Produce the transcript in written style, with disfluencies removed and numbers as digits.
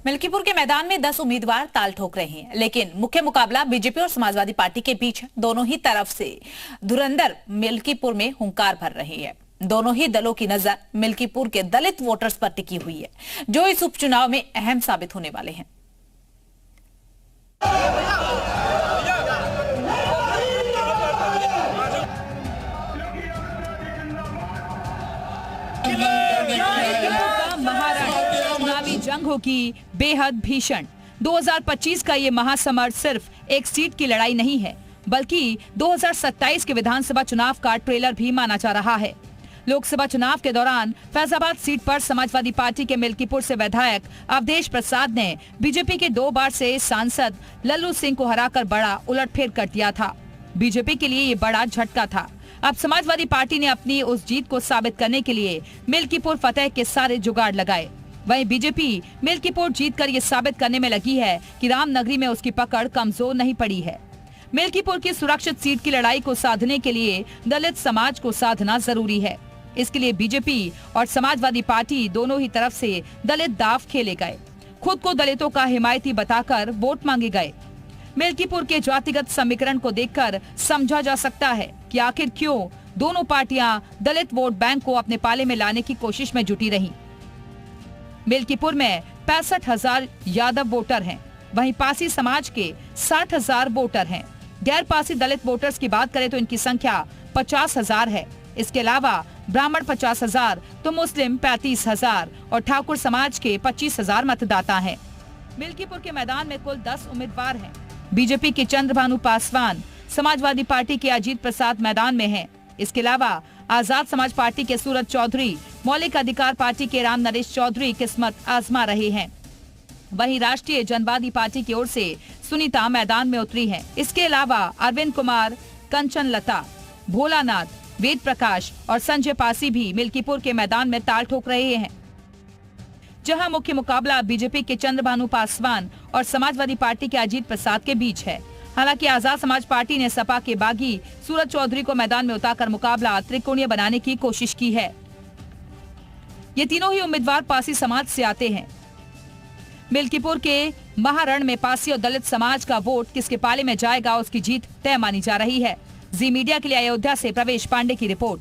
मिल्कीपुर के मैदान में 10 उम्मीदवार ताल ठोक रहे हैं, लेकिन मुख्य मुकाबला बीजेपी और समाजवादी पार्टी के बीच है। दोनों ही तरफ से धुरंधर मिल्कीपुर में हुंकार भर रही है। दोनों ही दलों की नजर मिल्कीपुर के दलित वोटर्स पर टिकी हुई है, जो इस उपचुनाव में अहम साबित होने वाले हैं। चुनावी जंग होगी बेहद भीषण। 2025 का ये महासमर सिर्फ एक सीट की लड़ाई नहीं है, बल्कि 2027 के विधानसभा चुनाव का ट्रेलर भी माना जा रहा है। लोकसभा चुनाव के दौरान फैजाबाद सीट पर समाजवादी पार्टी के मिल्कीपुर से विधायक अवधेश प्रसाद ने बीजेपी के 2 बार से सांसद लल्लू सिंह को हराकर बड़ा उलटफेर कर दिया था। बीजेपी के लिए ये बड़ा झटका था। अब समाजवादी पार्टी ने अपनी उस जीत को साबित करने के लिए मिल्कीपुर फतेह के सारे जुगाड़ लगाए। वहीं बीजेपी मिल्कीपुर जीतकर ये साबित करने में लगी है कि रामनगरी में उसकी पकड़ कमजोर नहीं पड़ी है। मिल्कीपुर की सुरक्षित सीट की लड़ाई को साधने के लिए दलित समाज को साधना जरूरी है। इसके लिए बीजेपी और समाजवादी पार्टी दोनों ही तरफ से दलित दाव खेले गए। खुद को दलितों का हिमायती बताकर वोट मांगे गए। मिल्कीपुर के जातिगत समीकरण को देखकर समझा जा सकता है कि आखिर क्यों दोनों पार्टियां दलित वोट बैंक को अपने पाले में लाने की कोशिश में जुटी रहीं। मिल्कीपुर में 65,000 यादव वोटर हैं, वहीं पासी समाज के 60,000 वोटर हैं। गैर पासी दलित वोटर्स की बात करें तो इनकी संख्या 50,000 है। इसके अलावा ब्राह्मण 50,000 तो मुस्लिम 35,000 और ठाकुर समाज के 25,000 मतदाता हैं। मिल्कीपुर के मैदान में कुल 10 उम्मीदवार हैं। बीजेपी के चंद्रभानु पासवान, समाजवादी पार्टी के अजीत प्रसाद मैदान में हैं। इसके अलावा आजाद समाज पार्टी के सूरज चौधरी, मौलिक अधिकार पार्टी के राम नरेश चौधरी किस्मत आजमा रहे हैं। वहीं राष्ट्रीय जनवादी पार्टी की ओर से सुनीता मैदान में उतरी हैं। इसके अलावा अरविंद कुमार, कंचन लता, भोलानाथ, वेद प्रकाश और संजय पासी भी मिल्कीपुर के मैदान में ताल ठोक रहे हैं। जहां मुख्य मुकाबला बीजेपी के चंद्रभानु पासवान और समाजवादी पार्टी के अजीत प्रसाद के बीच है। हालांकि आजाद समाज पार्टी ने सपा के बागी सूरज चौधरी को मैदान में उतारकर मुकाबला त्रिकोणीय बनाने की कोशिश की है। ये तीनों ही उम्मीदवार पासी समाज से आते हैं। मिल्कीपुर के महारण में पासी और दलित समाज का वोट किसके पाले में जाएगा, उसकी जीत तय मानी जा रही है। जी मीडिया के लिए अयोध्या से प्रवेश पांडे की रिपोर्ट।